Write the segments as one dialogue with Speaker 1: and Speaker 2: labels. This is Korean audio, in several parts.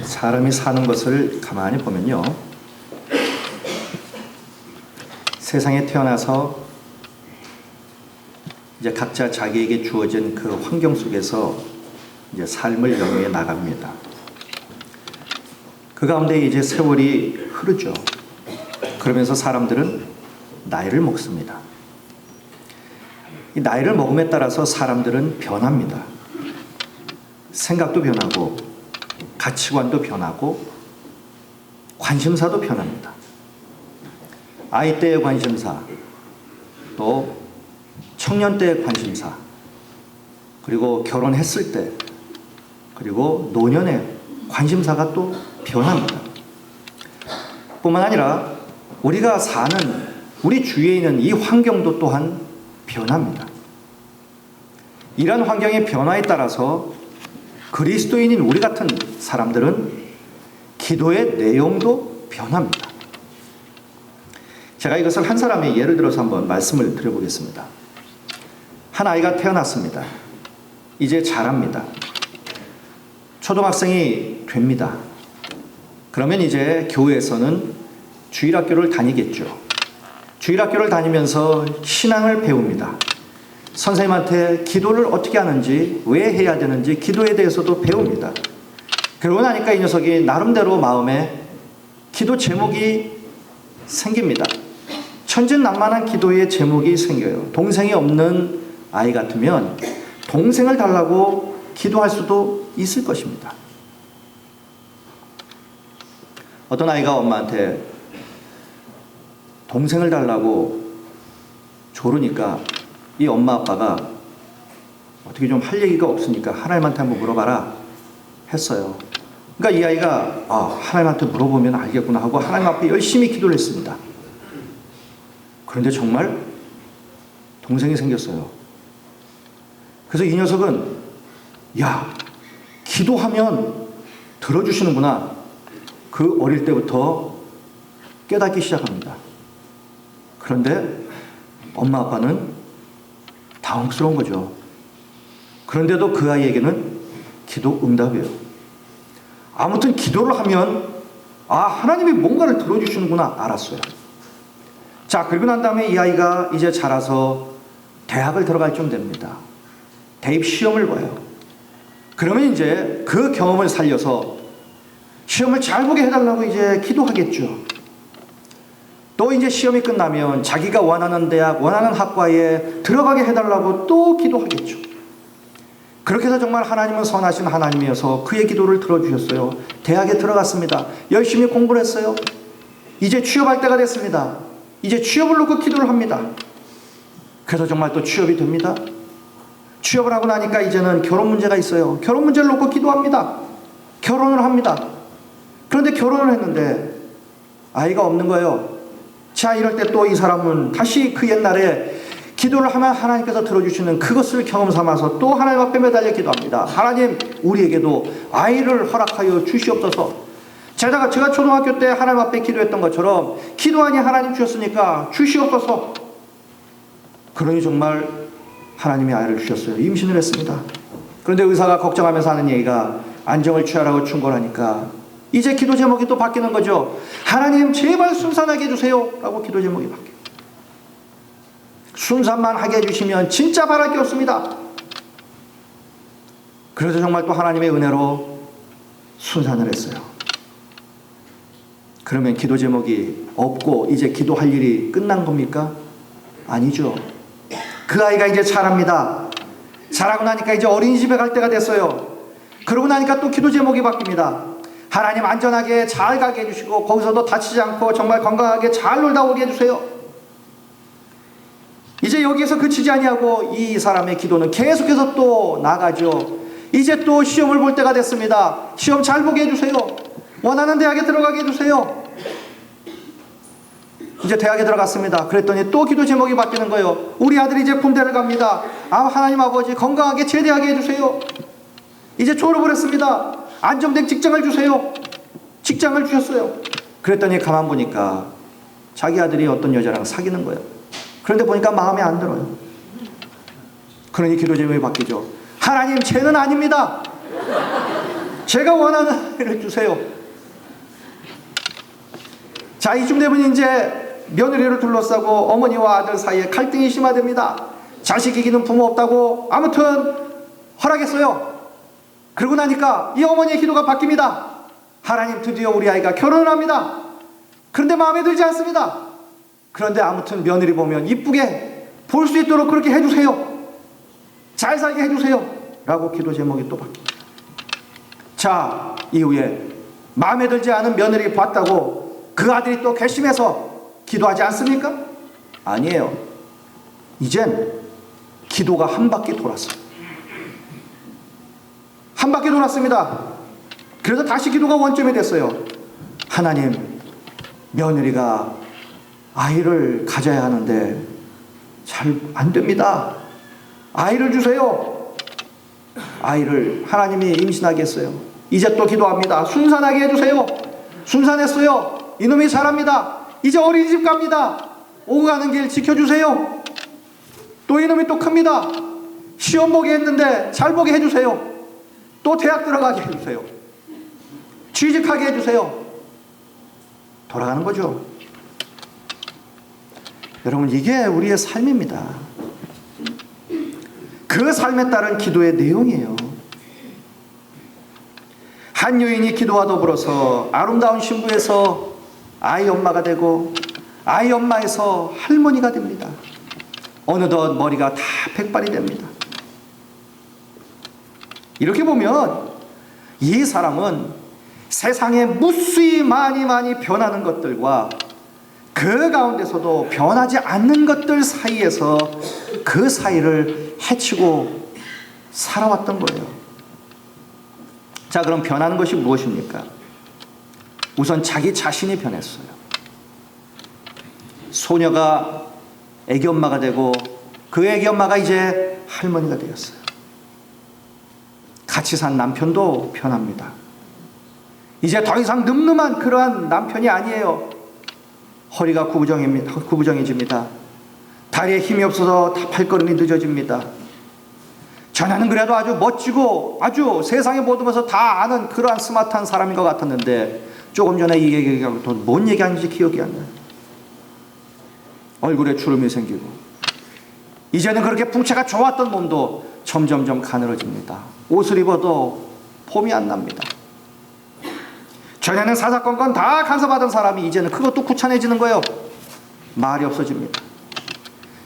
Speaker 1: 사람이 사는 것을 가만히 보면요, 세상에 태어나서 이제 각자 자기에게 주어진 그 환경 속에서 이제 삶을 영위해 나갑니다. 그 가운데 이제 세월이 흐르죠. 그러면서 사람들은 나이를 먹습니다. 이 나이를 먹음에 따라서 사람들은 변합니다. 생각도 변하고 가치관도 변하고 관심사도 변합니다. 아이 때의 관심사, 또 청년 때의 관심사, 그리고 결혼했을 때, 그리고 노년의 관심사가 또 변합니다. 뿐만 아니라 우리가 사는 우리 주위에 있는 이 환경도 또한 변합니다. 이러한 환경의 변화에 따라서 그리스도인인 우리 같은 사람들은 기도의 내용도 변합니다. 제가 이것을 한 사람의 예를 들어서 한번 말씀을 드려보겠습니다. 한 아이가 태어났습니다. 이제 자랍니다. 초등학생이 됩니다. 그러면 이제 교회에서는 주일학교를 다니겠죠. 주일학교를 다니면서 신앙을 배웁니다. 선생님한테 기도를 어떻게 하는지, 왜 해야 되는지 기도에 대해서도 배웁니다. 그러고 나니까 이 녀석이 나름대로 마음에 기도 제목이 생깁니다. 천진난만한 기도의 제목이 생겨요. 동생이 없는 아이 같으면 동생을 달라고 기도할 수도 있을 것입니다. 어떤 아이가 엄마한테 동생을 달라고 조르니까 이 엄마 아빠가 어떻게 좀 할 얘기가 없으니까 하나님한테 한번 물어봐라 했어요. 그러니까 이 아이가 하나님한테 물어보면 알겠구나 하고 하나님 앞에 열심히 기도를 했습니다. 그런데 정말 동생이 생겼어요. 그래서 이 녀석은 기도하면 들어주시는구나, 그 어릴 때부터 깨닫기 시작합니다. 그런데 엄마 아빠는 당혹스러운 거죠. 그런데도 그 아이에게는 기도 응답이에요. 아무튼 기도를 하면 하나님이 뭔가를 들어주시는구나 알았어요. 자, 그리고 난 다음에 이 아이가 이제 자라서 대학을 들어갈 쯤 됩니다. 대입 시험을 봐요. 그러면 이제 그 경험을 살려서 시험을 잘 보게 해달라고 이제 기도하겠죠. 또 이제 시험이 끝나면 자기가 원하는 대학, 원하는 학과에 들어가게 해달라고 또 기도하겠죠. 그렇게 해서 정말 하나님은 선하신 하나님이어서 그의 기도를 들어주셨어요. 대학에 들어갔습니다. 열심히 공부를 했어요. 이제 취업할 때가 됐습니다. 이제 취업을 놓고 기도를 합니다. 그래서 정말 또 취업이 됩니다. 취업을 하고 나니까 이제는 결혼 문제가 있어요. 결혼 문제를 놓고 기도합니다. 결혼을 합니다. 그런데 결혼을 했는데 아이가 없는 거예요. 자, 이럴 때 또 이 사람은 다시 그 옛날에 기도를 하면 하나님께서 들어주시는 그것을 경험 삼아서 또 하나님 앞에 매달려 기도합니다. 하나님, 우리에게도 아이를 허락하여 주시옵소서. 제가 초등학교 때 하나님 앞에 기도했던 것처럼 기도하니 하나님 주셨으니까 주시옵소서. 그러니 정말 하나님이 아이를 주셨어요. 임신을 했습니다. 그런데 의사가 걱정하면서 하는 얘기가 안정을 취하라고 충고하니까 이제 기도 제목이 또 바뀌는 거죠. 하나님, 제발 순산하게 해주세요 라고 기도 제목이 바뀌어요. 순산만 하게 해주시면 진짜 바랄 게 없습니다. 그래서 정말 또 하나님의 은혜로 순산을 했어요. 그러면 기도 제목이 없고 이제 기도할 일이 끝난 겁니까? 아니죠. 그 아이가 이제 자랍니다. 자라고 나니까 이제 어린이집에 갈 때가 됐어요. 그러고 나니까 또 기도 제목이 바뀝니다. 하나님, 안전하게 잘 가게 해주시고 거기서도 다치지 않고 정말 건강하게 잘 놀다 오게 해주세요. 이제 여기에서 그치지 아니하고 이 사람의 기도는 계속해서 또 나가죠. 이제 또 시험을 볼 때가 됐습니다. 시험 잘 보게 해주세요. 원하는 대학에 들어가게 해주세요. 이제 대학에 들어갔습니다. 그랬더니 또 기도 제목이 바뀌는 거예요. 우리 아들이 이제 군대를 갑니다. 하나님 아버지, 건강하게 제대하게 해주세요. 이제 졸업을 했습니다. 안정된 직장을 주세요. 직장을 주셨어요. 그랬더니 가만 보니까 자기 아들이 어떤 여자랑 사귀는 거예요. 그런데 보니까 마음에 안 들어요. 그러니 기도 제목이 바뀌죠. 하나님, 죄는 아닙니다. 제가 원하는 아이를 주세요. 자, 이쯤 되면 이제 며느리를 둘러싸고 어머니와 아들 사이에 갈등이 심화됩니다. 자식 이기는 부모 없다고 아무튼 허락했어요. 그러고 나니까 이 어머니의 기도가 바뀝니다. 하나님, 드디어 우리 아이가 결혼을 합니다. 그런데 마음에 들지 않습니다. 그런데 아무튼 며느리 보면 이쁘게 볼 수 있도록 그렇게 해주세요. 잘 살게 해주세요. 라고 기도 제목이 또 바뀝니다. 자, 이후에 마음에 들지 않은 며느리 봤다고 그 아들이 또 괘씸해서 기도하지 않습니까? 아니에요. 이젠 기도가 한 바퀴 돌았어요. 한 바퀴 돌았습니다. 그래서 다시 기도가 원점이 됐어요. 하나님, 며느리가 아이를 가져야 하는데 잘 안 됩니다. 아이를 주세요. 아이를 하나님이 임신하게 했어요. 이제 또 기도합니다. 순산하게 해주세요. 순산했어요. 이놈이 잘합니다. 이제 어린이집 갑니다. 오고 가는 길 지켜주세요. 또 이놈이 또 큽니다. 시험 보게 했는데 잘 보게 해주세요. 또 대학 들어가게 해주세요. 취직하게 해주세요. 돌아가는 거죠. 여러분, 이게 우리의 삶입니다. 그 삶에 따른 기도의 내용이에요. 한 여인이 기도와 더불어서 아름다운 신부에서 아이 엄마가 되고 아이 엄마에서 할머니가 됩니다. 어느덧 머리가 다 백발이 됩니다. 이렇게 보면 이 사람은 세상에 무수히 많이 변하는 것들과 그 가운데서도 변하지 않는 것들 사이에서 그 사이를 헤치고 살아왔던 거예요. 자, 그럼 변하는 것이 무엇입니까? 우선 자기 자신이 변했어요. 소녀가 애기 엄마가 되고 그 애기 엄마가 이제 할머니가 되었어요. 같이 산 남편도 변합니다. 이제 더 이상 늠름한 그러한 남편이 아니에요. 허리가 구부정해집니다. 다리에 힘이 없어서 발걸음이 늦어집니다. 전에는 그래도 아주 멋지고 아주 세상의 모든 것을 다 아는 그러한 스마트한 사람인 것 같았는데 조금 전에 이 얘기가 또 뭔 얘기하는지 기억이 안 나요. 얼굴에 주름이 생기고 이제는 그렇게 풍채가 좋았던 몸도 점점점 가늘어집니다. 옷을 입어도 폼이 안 납니다. 전에는 사사건건 다 간섭하던 사람이 이제는 그것도 구찬해지는 거예요. 말이 없어집니다.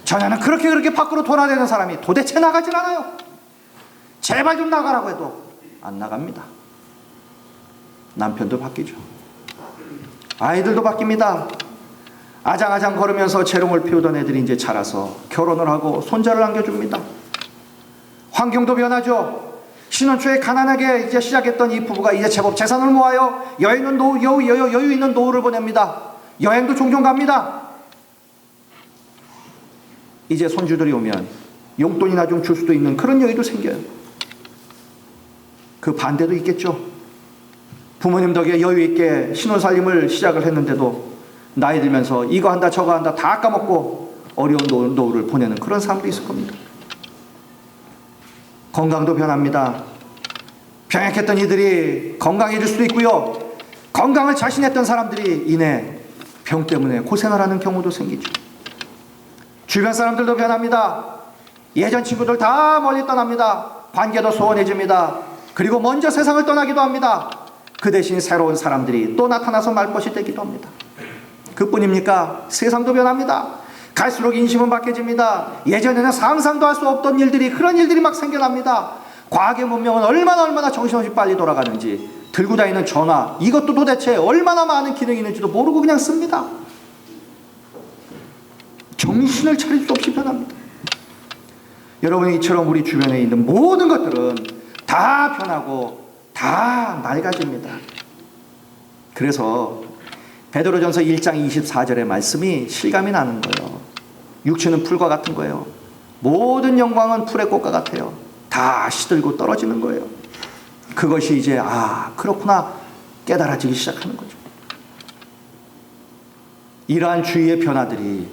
Speaker 1: 전에는 그렇게 밖으로 돌아다니는 사람이 도대체 나가질 않아요. 제발 좀 나가라고 해도 안 나갑니다. 남편도 바뀌죠. 아이들도 바뀝니다. 아장아장 걸으면서 재롱을 피우던 애들이 이제 자라서 결혼을 하고 손자를 안겨줍니다. 환경도 변하죠. 신혼 초에 가난하게 이제 시작했던 이 부부가 이제 제법 재산을 모아요. 여유 있는 노후를 보냅니다. 여행도 종종 갑니다. 이제 손주들이 오면 용돈이나 좀 줄 수도 있는 그런 여유도 생겨요. 그 반대도 있겠죠. 부모님 덕에 여유 있게 신혼살림을 시작을 했는데도 나이 들면서 이거 한다 저거 한다 다 까먹고 어려운 노후를 보내는 그런 사람도 있을 겁니다. 건강도 변합니다. 병약했던 이들이 건강해질 수도 있고요. 건강을 자신했던 사람들이 이내 병 때문에 고생을 하는 경우도 생기죠. 주변 사람들도 변합니다. 예전 친구들 다 멀리 떠납니다. 관계도 소원해집니다. 그리고 먼저 세상을 떠나기도 합니다. 그 대신 새로운 사람들이 또 나타나서 말벗이 되기도 합니다. 그뿐입니까? 세상도 변합니다. 갈수록 인심은 박해집니다. 예전에는 상상도 할 수 없던 일들이 그런 일들이 막 생겨납니다. 과학의 문명은 얼마나 정신없이 빨리 돌아가는지 들고 다니는 전화 이것도 도대체 얼마나 많은 기능이 있는지도 모르고 그냥 씁니다. 정신을 차릴 수 없이 변합니다. 여러분, 이처럼 우리 주변에 있는 모든 것들은 다 변하고 다 낡아집니다. 그래서 베드로전서 1장 24절의 말씀이 실감이 나는 거예요. 육체는 풀과 같은 거예요. 모든 영광은 풀의 꽃과 같아요. 다 시들고 떨어지는 거예요. 그것이 이제 그렇구나 깨달아지기 시작하는 거죠. 이러한 주위의 변화들이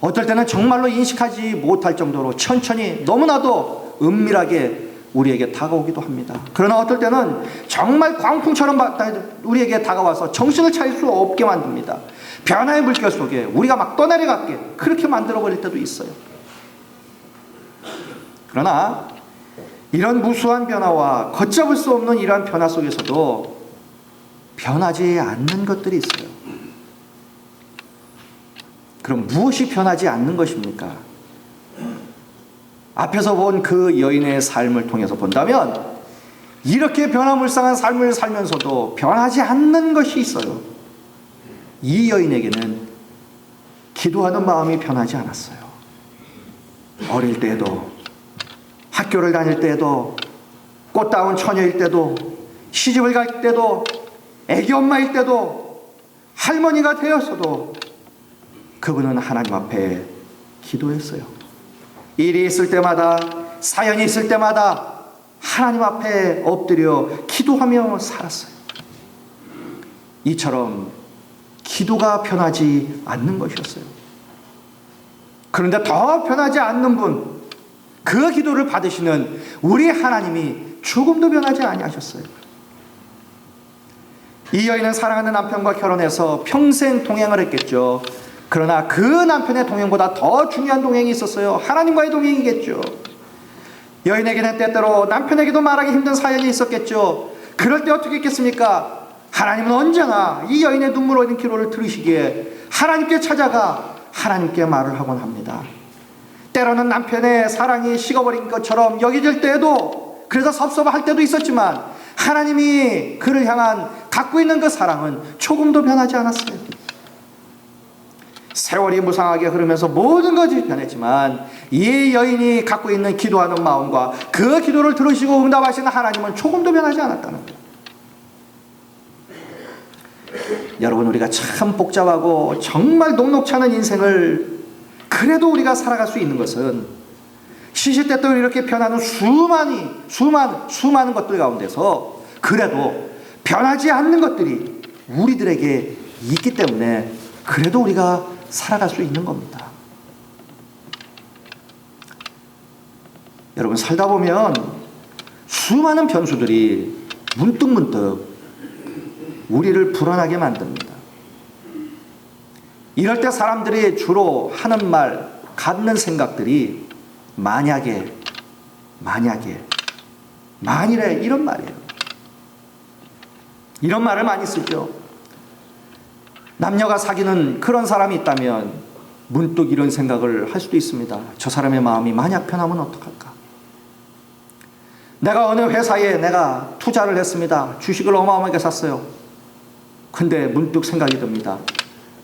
Speaker 1: 어떨 때는 정말로 인식하지 못할 정도로 천천히 너무나도 은밀하게 우리에게 다가오기도 합니다. 그러나 어떨 때는 정말 광풍처럼 우리에게 다가와서 정신을 차릴 수 없게 만듭니다. 변화의 물결 속에 우리가 막 떠내려가게 그렇게 만들어버릴 때도 있어요. 그러나 이런 무수한 변화와 걷잡을 수 없는 이러한 변화 속에서도 변하지 않는 것들이 있어요. 그럼 무엇이 변하지 않는 것입니까? 앞에서 본 그 여인의 삶을 통해서 본다면 이렇게 변화무쌍한 삶을 살면서도 변하지 않는 것이 있어요. 이 여인에게는 기도하는 마음이 변하지 않았어요. 어릴 때에도, 학교를 다닐 때에도, 꽃다운 처녀일 때도, 시집을 갈 때도, 애기 엄마일 때도, 할머니가 되었어도 그분은 하나님 앞에 기도했어요. 일이 있을 때마다, 사연이 있을 때마다 하나님 앞에 엎드려 기도하며 살았어요. 이처럼 기도가 변하지 않는 것이었어요. 그런데 더 변하지 않는 분, 그 기도를 받으시는 우리 하나님이 조금도 변하지 아니하셨어요. 이 여인은 사랑하는 남편과 결혼해서 평생 동행을 했겠죠. 그러나 그 남편의 동행보다 더 중요한 동행이 있었어요. 하나님과의 동행이겠죠. 여인에게는 때때로 남편에게도 말하기 힘든 사연이 있었겠죠. 그럴 때 어떻게 했겠습니까? 하나님은 언제나 이 여인의 눈물 흘린 기도를 들으시기에 하나님께 찾아가 하나님께 말을 하곤 합니다. 때로는 남편의 사랑이 식어버린 것처럼 여겨질 때에도, 그래서 섭섭할 때도 있었지만 하나님이 그를 향한 갖고 있는 그 사랑은 조금도 변하지 않았어요. 세월이 무상하게 흐르면서 모든 것이 변했지만 이 여인이 갖고 있는 기도하는 마음과 그 기도를 들으시고 응답하시는 하나님은 조금도 변하지 않았다는 거예요. 여러분, 우리가 참 복잡하고 정말 녹록치 않은 인생을 그래도 우리가 살아갈 수 있는 것은 시시때때로 이렇게 변하는 수많은 것들 가운데서 그래도 변하지 않는 것들이 우리들에게 있기 때문에 그래도 우리가 살아갈 수 있는 겁니다. 여러분, 살다 보면 수많은 변수들이 문득문득 우리를 불안하게 만듭니다. 이럴 때 사람들이 주로 하는 말, 갖는 생각들이 만약에, 만일에, 이런 말이에요. 이런 말을 많이 쓰죠. 남녀가 사귀는 그런 사람이 있다면 문득 이런 생각을 할 수도 있습니다. 저 사람의 마음이 만약 변하면 어떡할까? 내가 어느 회사에 내가 투자를 했습니다. 주식을 어마어마하게 샀어요. 근데 문득 생각이 듭니다.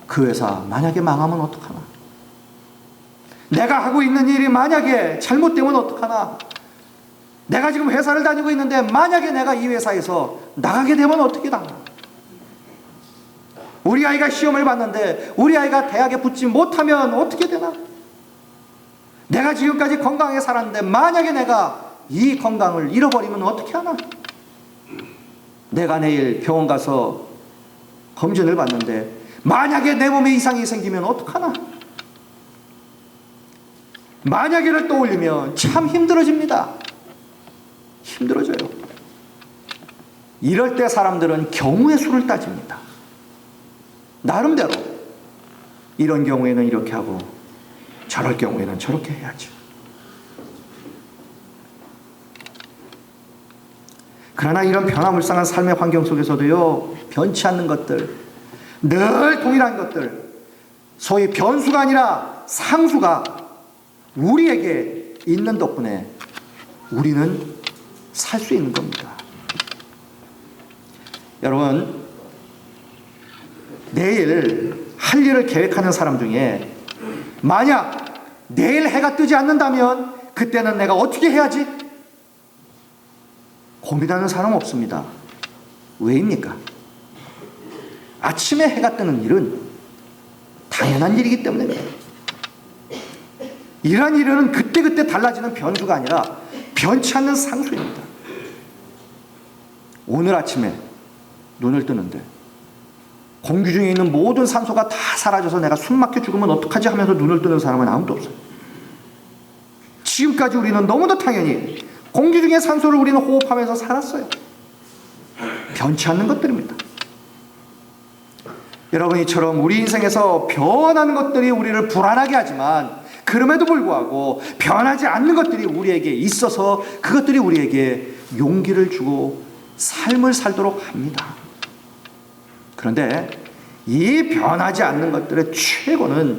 Speaker 1: 그 회사 만약에 망하면 어떡하나? 내가 하고 있는 일이 만약에 잘못되면 어떡하나? 내가 지금 회사를 다니고 있는데 만약에 내가 이 회사에서 나가게 되면 어떻게 당나? 우리 아이가 시험을 봤는데 우리 아이가 대학에 붙지 못하면 어떻게 되나? 내가 지금까지 건강하게 살았는데 만약에 내가 이 건강을 잃어버리면 어떻게 하나? 내가 내일 병원 가서 검진을 받는데 만약에 내 몸에 이상이 생기면 어떡하나? 만약에를 떠올리면 참 힘들어집니다. 힘들어져요. 이럴 때 사람들은 경우의 수를 따집니다. 나름대로 이런 경우에는 이렇게 하고 저럴 경우에는 저렇게 해야죠. 그러나 이런 변화무쌍한 삶의 환경 속에서도요, 변치 않는 것들, 늘 동일한 것들, 소위 변수가 아니라 상수가 우리에게 있는 덕분에 우리는 살 수 있는 겁니다. 여러분, 내일 할 일을 계획하는 사람 중에 만약 내일 해가 뜨지 않는다면 그때는 내가 어떻게 해야지? 고민하는 사람 없습니다. 왜입니까? 아침에 해가 뜨는 일은 당연한 일이기 때문입니다. 이러한 일은 그때그때 달라지는 변수가 아니라 변치 않는 상수입니다. 오늘 아침에 눈을 뜨는데 공기 중에 있는 모든 산소가 다 사라져서 내가 숨 막혀 죽으면 어떡하지 하면서 눈을 뜨는 사람은 아무도 없어요. 지금까지 우리는 너무도 당연히 공기 중에 산소를 우리는 호흡하면서 살았어요. 변치 않는 것들입니다. 여러분, 이처럼 우리 인생에서 변하는 것들이 우리를 불안하게 하지만 그럼에도 불구하고 변하지 않는 것들이 우리에게 있어서 그것들이 우리에게 용기를 주고 삶을 살도록 합니다. 그런데 이 변하지 않는 것들의 최고는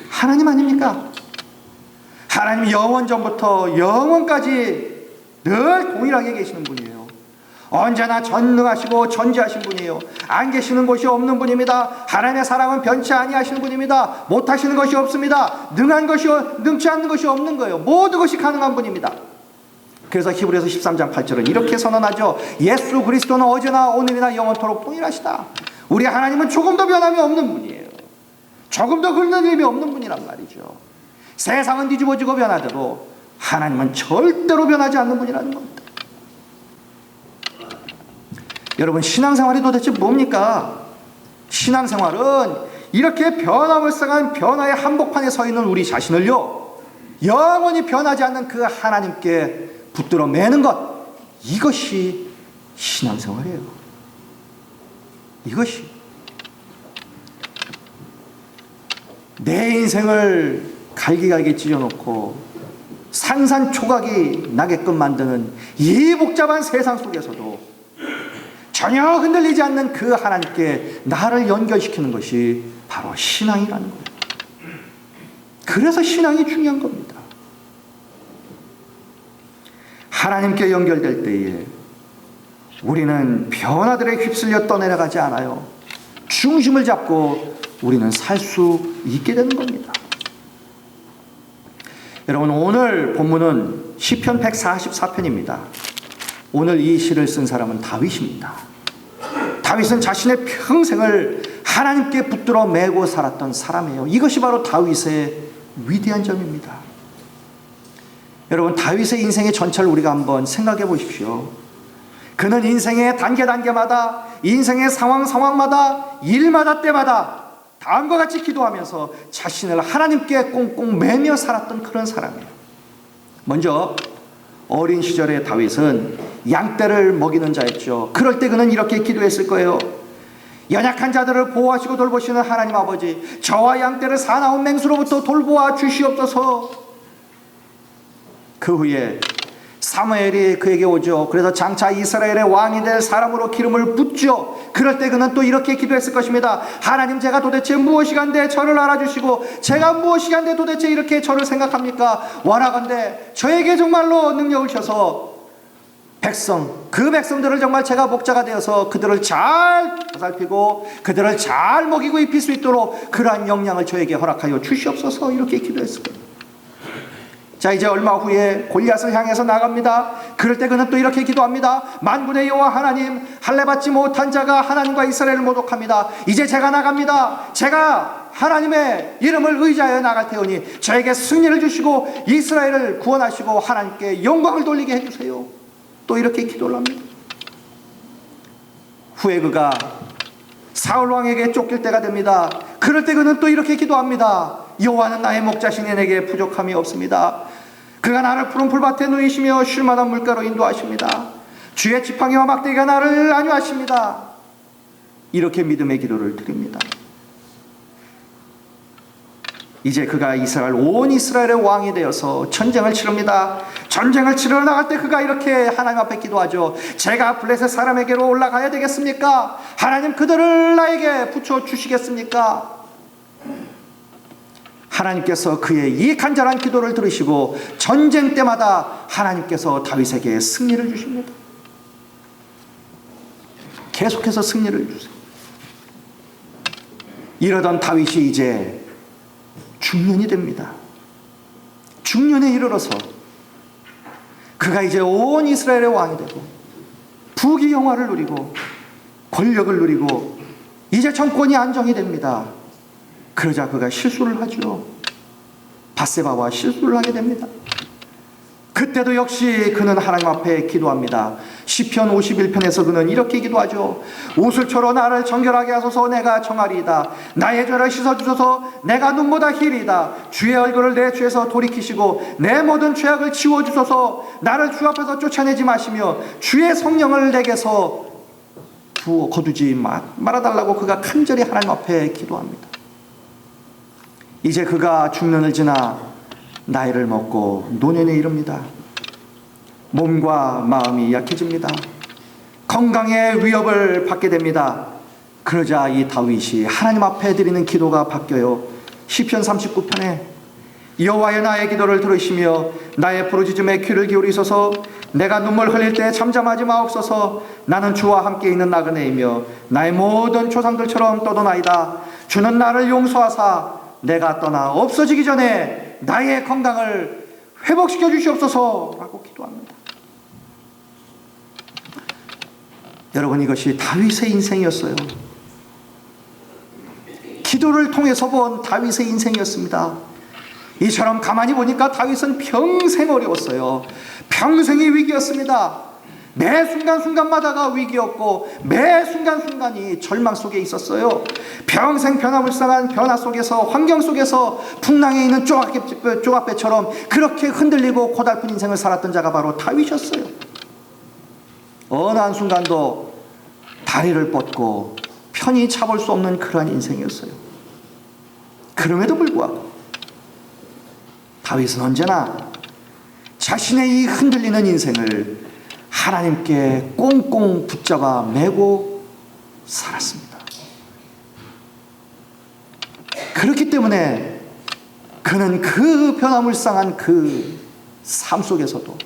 Speaker 1: 하나님 아닙니까? 하나님 영원전부터 영원까지 늘 동일하게 계시는 분이에요. 언제나 전능하시고 전지하신 분이에요. 안 계시는 곳이 없는 분입니다. 하나님의 사랑은 변치 아니하시는 분입니다. 못하시는 것이 없습니다. 능치 않는 것이 없는 거예요. 모든 것이 가능한 분입니다. 그래서 히브리서 13장 8절은 이렇게 선언하죠. 예수 그리스도는 어제나 오늘이나 영원토록 동일하시다. 우리 하나님은 조금도 변함이 없는 분이에요. 조금도 흔들림이 없는 분이란 말이죠. 세상은 뒤집어지고 변하더라도 하나님은 절대로 변하지 않는 분이라는 겁니다. 여러분, 신앙생활이 도대체 뭡니까? 신앙생활은 이렇게 변화무쌍한 변화의 한복판에 서 있는 우리 자신을요, 영원히 변하지 않는 그 하나님께 붙들어 매는 것, 이것이 신앙생활이에요. 이것이 내 인생을 갈기갈기 찢어놓고 산산초각이 나게끔 만드는 이 복잡한 세상 속에서도 전혀 흔들리지 않는 그 하나님께 나를 연결시키는 것이 바로 신앙이라는 거예요. 그래서 신앙이 중요한 겁니다. 하나님께 연결될 때에 우리는 변화들에 휩쓸려 떠내려가지 않아요. 중심을 잡고 우리는 살 수 있게 되는 겁니다. 여러분, 오늘 본문은 시편 144편입니다. 오늘 이 시를 쓴 사람은 다윗입니다. 다윗은 자신의 평생을 하나님께 붙들어 매고 살았던 사람이에요. 이것이 바로 다윗의 위대한 점입니다. 여러분, 다윗의 인생의 전체를 우리가 한번 생각해 보십시오. 그는 인생의 단계마다, 인생의 상황마다, 일마다 때마다 다음과 같이 기도하면서 자신을 하나님께 꽁꽁 매며 살았던 그런 사람이에요. 먼저 어린 시절의 다윗은 양떼를 먹이는 자였죠. 그럴 때 그는 이렇게 기도했을 거예요. 연약한 자들을 보호하시고 돌보시는 하나님 아버지, 저와 양떼를 사나운 맹수로부터 돌보아 주시옵소서. 그 후에 사무엘이 그에게 오죠. 그래서 장차 이스라엘의 왕이 될 사람으로 기름을 붓죠. 그럴 때 그는 또 이렇게 기도했을 것입니다. 하나님, 제가 도대체 무엇이간데 저를 알아주시고 제가 무엇이간데 도대체 이렇게 저를 생각합니까? 원하건대 저에게 정말로 능력을 주셔서 그 백성들을 정말 제가 목자가 되어서 그들을 잘 살피고 그들을 잘 먹이고 입힐 수 있도록 그러한 역량을 저에게 허락하여 주시옵소서. 이렇게 기도했을 겁니다. 자, 이제 얼마 후에 골리앗을 향해서 나갑니다. 그럴 때 그는 또 이렇게 기도합니다. 만군의 여호와 하나님, 할례 받지 못한 자가 하나님과 이스라엘을 모독합니다. 이제 제가 나갑니다. 제가 하나님의 이름을 의지하여 나갈 테오니 저에게 승리를 주시고 이스라엘을 구원하시고 하나님께 영광을 돌리게 해주세요. 또 이렇게 기도를 합니다. 후에 그가 사울 왕에게 쫓길 때가 됩니다. 그럴 때 그는 또 이렇게 기도합니다. 여호와는 나의 목자시니 내게 부족함이 없습니다. 그가 나를 푸른 풀밭에 누이시며 쉴 만한 물가로 인도하십니다. 주의 지팡이와 막대기가 나를 안위하십니다. 이렇게 믿음의 기도를 드립니다. 이제 그가 온 이스라엘의 왕이 되어서 전쟁을 치릅니다. 전쟁을 치러 나갈 때 그가 이렇게 하나님 앞에 기도하죠. 제가 블레셋 사람에게로 올라가야 되겠습니까? 하나님, 그들을 나에게 붙여주시겠습니까? 하나님께서 그의 이 간절한 기도를 들으시고 전쟁 때마다 하나님께서 다윗에게 승리를 주십니다. 계속해서 승리를 주세요. 이러던 다윗이 이제 중년이 됩니다. 중년에 이르러서 그가 이제 온 이스라엘의 왕이 되고 부귀 영화를 누리고 권력을 누리고 이제 정권이 안정이 됩니다. 그러자 그가 실수를 하죠. 밧세바와 실수를 하게 됩니다. 그때도 역시 그는 하나님 앞에 기도합니다. 시편 51편에서 그는 이렇게 기도하죠. 옷을초로 나를 정결하게 하소서. 내가 정하리이다. 나의 죄를 씻어주소서. 내가 눈보다 희리이다. 주의 얼굴을 내 죄에서 돌이키시고 내 모든 죄악을 지워주소서. 나를 주 앞에서 쫓아내지 마시며 주의 성령을 내게서 거두지 말아달라고 그가 간절히 하나님 앞에 기도합니다. 이제 그가 중년을 지나 나이를 먹고 노년에 이릅니다. 몸과 마음이 약해집니다. 건강의 위협을 받게 됩니다. 그러자 이 다윗이 하나님 앞에 드리는 기도가 바뀌어요. 시편 39편에 여호와여 나의 기도를 들으시며 나의 부르짖음에 귀를 기울이소서. 내가 눈물 흘릴 때 잠잠하지 마옵소서. 나는 주와 함께 있는 나그네이며 나의 모든 조상들처럼 떠도나이다. 주는 나를 용서하사 내가 떠나 없어지기 전에 나의 건강을 회복시켜 주시옵소서 라고 기도합니다. 여러분, 이것이 다윗의 인생이었어요. 기도를 통해서 본 다윗의 인생이었습니다. 이처럼 가만히 보니까 다윗은 평생 어려웠어요. 평생이 위기였습니다. 매 순간순간마다가 위기였고 매 순간순간이 절망 속에 있었어요. 평생 변화무쌍한 변화 속에서, 환경 속에서 풍랑에 있는 조각배처럼 그렇게 흔들리고 고달픈 인생을 살았던 자가 바로 다윗이었어요. 어느 한순간도 다리를 뻗고 편히 차볼 수 없는 그러한 인생이었어요. 그럼에도 불구하고 다윗은 언제나 자신의 이 흔들리는 인생을 하나님께 꽁꽁 붙잡아 매고 살았습니다. 그렇기 때문에 그는 그 변화무쌍한 그 삶 속에서도,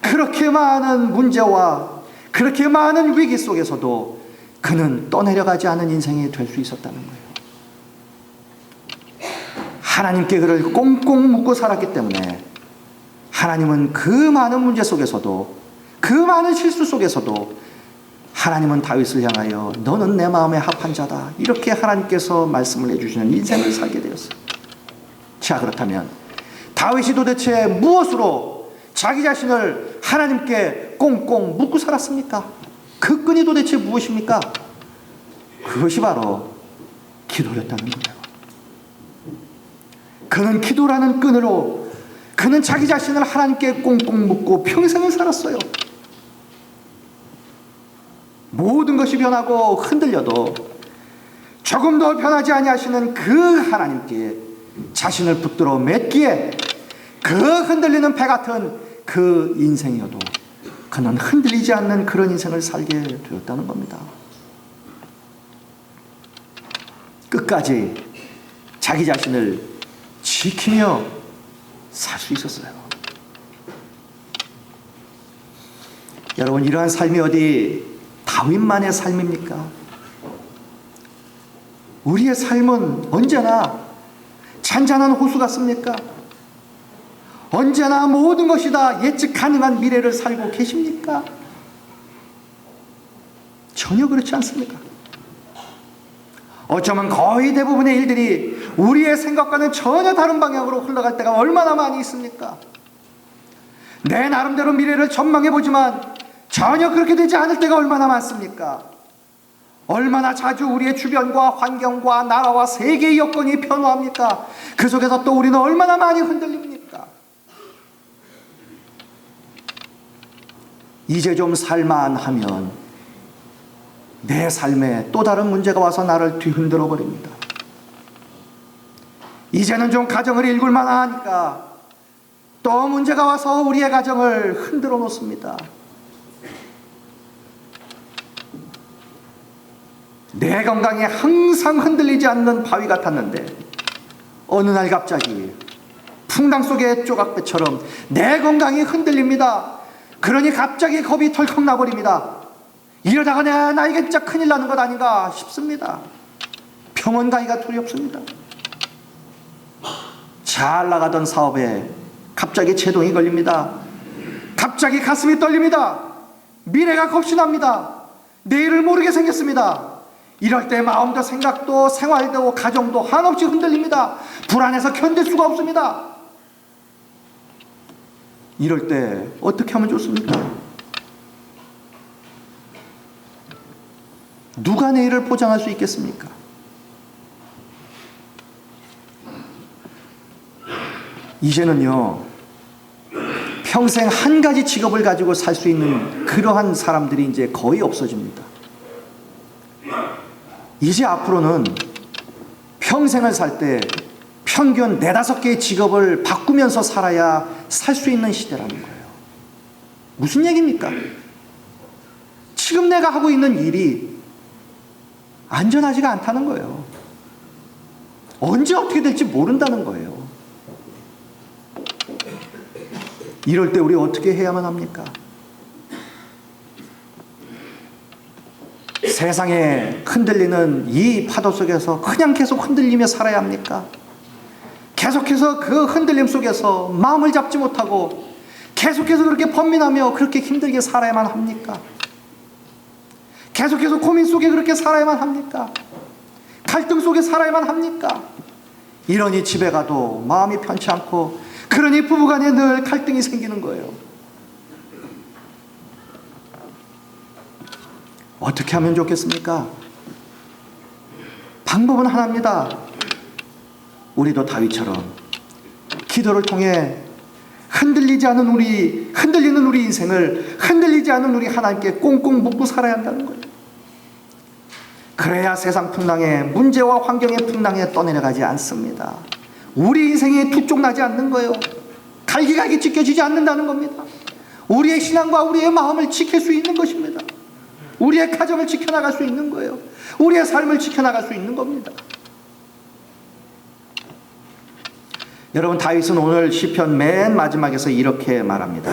Speaker 1: 그렇게 많은 문제와 그렇게 많은 위기 속에서도 그는 떠내려가지 않은 인생이 될 수 있었다는 거예요. 하나님께 그를 꽁꽁 묶고 살았기 때문에 하나님은 그 많은 문제 속에서도, 그 많은 실수 속에서도 하나님은 다윗을 향하여 너는 내 마음에 합한 자다, 이렇게 하나님께서 말씀을 해주시는 인생을 살게 되었어요. 자, 그렇다면 다윗이 도대체 무엇으로 자기 자신을 하나님께 꽁꽁 묶고 살았습니까? 그 끈이 도대체 무엇입니까? 그것이 바로 기도였다는 거예요. 그는 기도라는 끈으로 그는 자기 자신을 하나님께 꽁꽁 묶고 평생을 살았어요. 모든 것이 변하고 흔들려도 조금도 변하지 아니하시는 그 하나님께 자신을 붙들어 맺기에 그 흔들리는 배 같은 그 인생이어도 그는 흔들리지 않는 그런 인생을 살게 되었다는 겁니다. 끝까지 자기 자신을 지키며 살 수 있었어요. 여러분, 이러한 삶이 어디 다윗만의 삶입니까? 우리의 삶은 언제나 잔잔한 호수 같습니까? 언제나 모든 것이 다 예측 가능한 미래를 살고 계십니까? 전혀 그렇지 않습니다. 어쩌면 거의 대부분의 일들이 우리의 생각과는 전혀 다른 방향으로 흘러갈 때가 얼마나 많이 있습니까? 내 나름대로 미래를 전망해보지만 전혀 그렇게 되지 않을 때가 얼마나 많습니까? 얼마나 자주 우리의 주변과 환경과 나라와 세계의 여건이 변화합니까? 그 속에서 또 우리는 얼마나 많이 흔들립니까? 이제 좀 살만하면 내 삶에 또 다른 문제가 와서 나를 뒤흔들어 버립니다. 이제는 좀 가정을 일굴 만하니까 또 문제가 와서 우리의 가정을 흔들어 놓습니다. 내 건강이 항상 흔들리지 않는 바위 같았는데 어느 날 갑자기 풍랑 속의 조각배처럼 내 건강이 흔들립니다. 그러니 갑자기 겁이 덜컥 나버립니다. 이러다가 나에게 진짜 큰일 나는 것 아닌가 싶습니다. 병원 가기가 두렵습니다. 잘 나가던 사업에 갑자기 제동이 걸립니다. 갑자기 가슴이 떨립니다. 미래가 겁이 납니다. 내일을 모르게 생겼습니다. 이럴 때 마음도 생각도 생활도 가정도 한없이 흔들립니다. 불안해서 견딜 수가 없습니다. 이럴 때 어떻게 하면 좋습니까? 누가 내일을 보장할 수 있겠습니까? 이제는요, 평생 한 가지 직업을 가지고 살 수 있는 그러한 사람들이 이제 거의 없어집니다. 이제 앞으로는 평생을 살 때 평균 4-5개의 직업을 바꾸면서 살아야 살 수 있는 시대라는 거예요. 무슨 얘기입니까? 지금 내가 하고 있는 일이 안전하지가 않다는 거예요. 언제 어떻게 될지 모른다는 거예요. 이럴 때 우리 어떻게 해야만 합니까? 세상에 흔들리는 이 파도 속에서 그냥 계속 흔들리며 살아야 합니까? 계속해서 그 흔들림 속에서 마음을 잡지 못하고 계속해서 그렇게 번민하며 그렇게 힘들게 살아야만 합니까? 계속해서 고민 속에 그렇게 살아야만 합니까? 갈등 속에 살아야만 합니까? 이러니 집에 가도 마음이 편치 않고, 그러니 부부간에 늘 갈등이 생기는 거예요. 어떻게 하면 좋겠습니까? 방법은 하나입니다. 우리도 다윗처럼 기도를 통해 흔들리는 우리 인생을 흔들리지 않은 우리 하나님께 꽁꽁 묶고 살아야 한다는 거예요. 그래야 세상 풍랑에, 문제와 환경의 풍랑에 떠내려가지 않습니다. 우리 인생이 툭쪽 나지 않는 거예요. 갈기갈기 찢겨지지 않는다는 겁니다. 우리의 신앙과 우리의 마음을 지킬 수 있는 것입니다. 우리의 가정을 지켜나갈 수 있는 거예요. 우리의 삶을 지켜나갈 수 있는 겁니다. 여러분, 다윗은 오늘 시편 맨 마지막에서 이렇게 말합니다.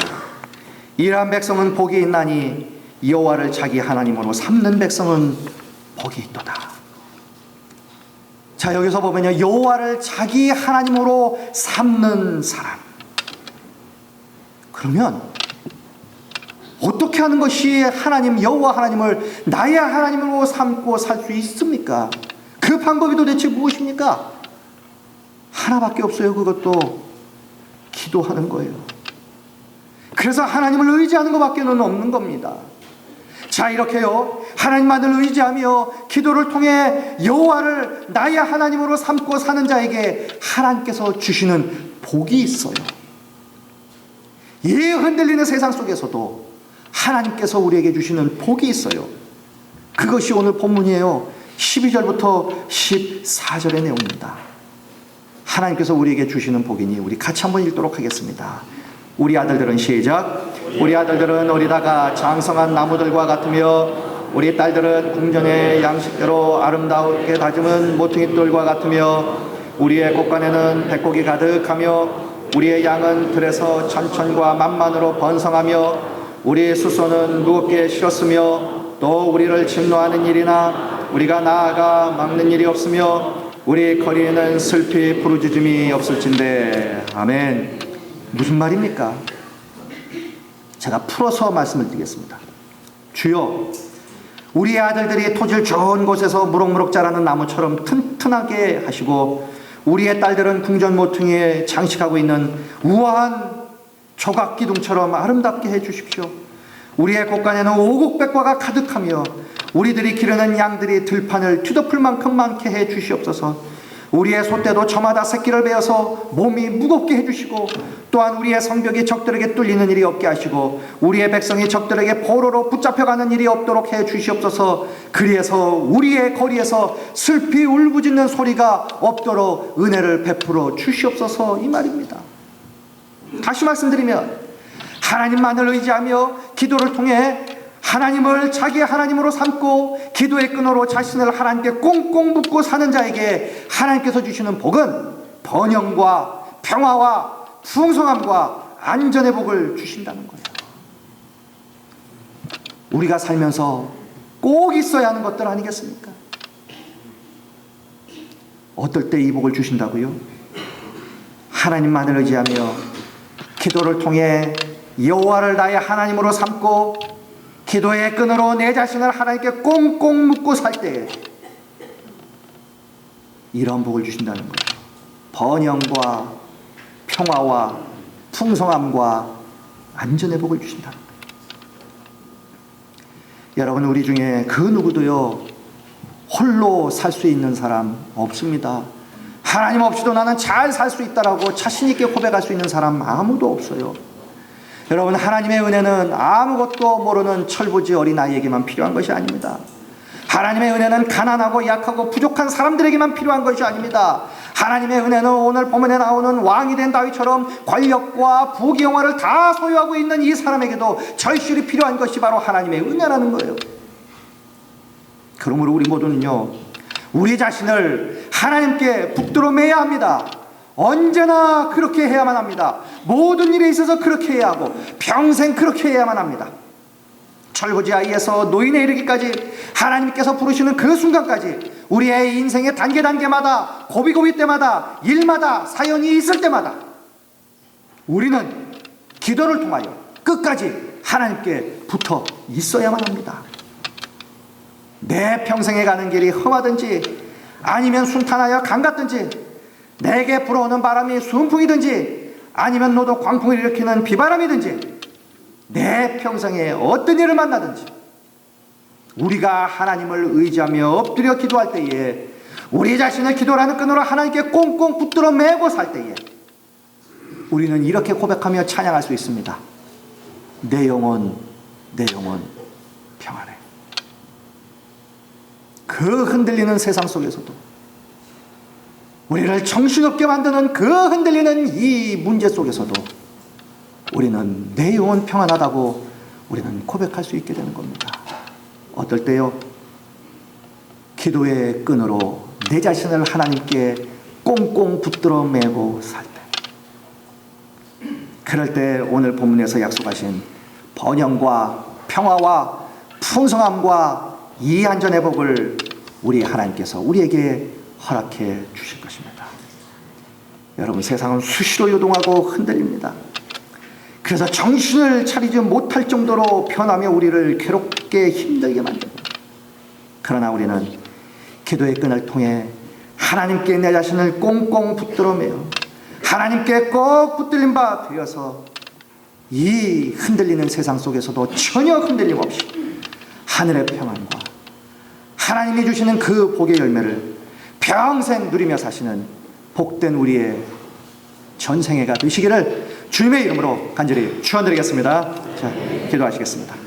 Speaker 1: 이러한 백성은 복이 있나니 여호와를 자기 하나님으로 삼는 백성은 복이 있도다. 자, 여기서 보면요, 여호와를 자기 하나님으로 삼는 사람. 그러면 어떻게 하는 것이 하나님, 여호와 하나님을 나의 하나님으로 삼고 살 수 있습니까? 그 방법이 도대체 무엇입니까? 하나밖에 없어요. 그것도 기도하는 거예요. 그래서 하나님을 의지하는 것밖에는 없는 겁니다. 자, 이렇게요, 하나님만을 의지하며 기도를 통해 여호와를 나의 하나님으로 삼고 사는 자에게 하나님께서 주시는 복이 있어요. 이 흔들리는 세상 속에서도 하나님께서 우리에게 주시는 복이 있어요. 그것이 오늘 본문이에요. 12절부터 14절의 내용입니다. 하나님께서 우리에게 주시는 복이니 우리 같이 한번 읽도록 하겠습니다. 우리 아들들은 시작. 우리 아들들은 어리다가 장성한 나무들과 같으며 우리 딸들은 궁전의 양식대로 아름다우게 다듬은 모퉁이돌과 같으며 우리의 곳간에는 백곡이 가득하며 우리의 양은 들에서 천천과 만만으로 번성하며 우리의 수소는 무겁게 실었으며 또 우리를 진노하는 일이나 우리가 나아가 막는 일이 없으며 우리 거리에는 슬피 부르짖음이 없을진데. 아멘. 무슨 말입니까? 제가 풀어서 말씀을 드리겠습니다. 주여, 우리의 아들들이 토질 좋은 곳에서 무럭무럭 자라는 나무처럼 튼튼하게 하시고 우리의 딸들은 궁전 모퉁이에 장식하고 있는 우아한 조각 기둥처럼 아름답게 해주십시오. 우리의 곳간에는 오곡백과가 가득하며 우리들이 기르는 양들이 들판을 뒤덮을 만큼 많게 해 주시옵소서. 우리의 소떼도 저마다 새끼를 베어서 몸이 무겁게 해주시고 또한 우리의 성벽이 적들에게 뚫리는 일이 없게 하시고 우리의 백성이 적들에게 포로로 붙잡혀가는 일이 없도록 해 주시옵소서. 그리해서 우리의 거리에서 슬피 울부짖는 소리가 없도록 은혜를 베풀어 주시옵소서. 이 말입니다. 다시 말씀드리면 하나님만을 의지하며 기도를 통해 하나님을 자기 하나님으로 삼고 기도의 끈으로 자신을 하나님께 꽁꽁 묶고 사는 자에게 하나님께서 주시는 복은 번영과 평화와 풍성함과 안전의 복을 주신다는 거예요. 우리가 살면서 꼭 있어야 하는 것들 아니겠습니까? 어떨 때 이 복을 주신다고요? 하나님만을 의지하며 기도를 통해 여호와를 나의 하나님으로 삼고 기도의 끈으로 내 자신을 하나님께 꽁꽁 묶고 살 때에 이런 복을 주신다는 거예요. 번영과 평화와 풍성함과 안전의 복을 주신다. 여러분, 우리 중에 그 누구도요 홀로 살 수 있는 사람 없습니다. 하나님 없이도 나는 잘 살 수 있다라고 자신 있게 고백할 수 있는 사람 아무도 없어요. 여러분, 하나님의 은혜는 아무것도 모르는 철부지 어린아이에게만 필요한 것이 아닙니다. 하나님의 은혜는 가난하고 약하고 부족한 사람들에게만 필요한 것이 아닙니다. 하나님의 은혜는 오늘 본문에 나오는 왕이 된 다윗처럼 권력과 부귀영화를 다 소유하고 있는 이 사람에게도 절실히 필요한 것이 바로 하나님의 은혜라는 거예요. 그러므로 우리 모두는요, 우리 자신을 하나님께 붙들어 매야 합니다. 언제나 그렇게 해야만 합니다. 모든 일에 있어서 그렇게 해야 하고 평생 그렇게 해야만 합니다. 철부지 아이에서 노인에 이르기까지 하나님께서 부르시는 그 순간까지 우리의 인생의 단계마다 고비고비 때마다 일마다 사연이 있을 때마다 우리는 기도를 통하여 끝까지 하나님께 붙어 있어야만 합니다. 내 평생에 가는 길이 험하든지 아니면 순탄하여 강 같든지 내게 불어오는 바람이 순풍이든지 아니면 노도 광풍을 일으키는 비바람이든지 내 평생에 어떤 일을 만나든지 우리가 하나님을 의지하며 엎드려 기도할 때에 우리 자신을 기도라는 끈으로 하나님께 꽁꽁 붙들어 매고 살 때에 우리는 이렇게 고백하며 찬양할 수 있습니다. 내 영혼 평안해. 그 흔들리는 세상 속에서도 우리를 정신없게 만드는 그 흔들리는 이 문제 속에서도 우리는 내 영혼 평안하다고 우리는 고백할 수 있게 되는 겁니다. 어떨 때요? 기도의 끈으로 내 자신을 하나님께 꽁꽁 붙들어 매고 살 때, 그럴 때 오늘 본문에서 약속하신 번영과 평화와 풍성함과 이 안전의 복을 우리 하나님께서 우리에게 허락해 주실 것입니다. 여러분, 세상은 수시로 요동하고 흔들립니다. 그래서 정신을 차리지 못할 정도로 변하며 우리를 괴롭게 힘들게 만듭니다. 그러나 우리는 기도의 끈을 통해 하나님께 내 자신을 꽁꽁 붙들어 매어 하나님께 꼭 붙들린 바 되어서 이 흔들리는 세상 속에서도 전혀 흔들림 없이 하늘의 평안과 하나님이 주시는 그 복의 열매를 평생 누리며 사시는 복된 우리의 전생애가 되시기를 주님의 이름으로 간절히 축원드리겠습니다. 자, 기도하시겠습니다.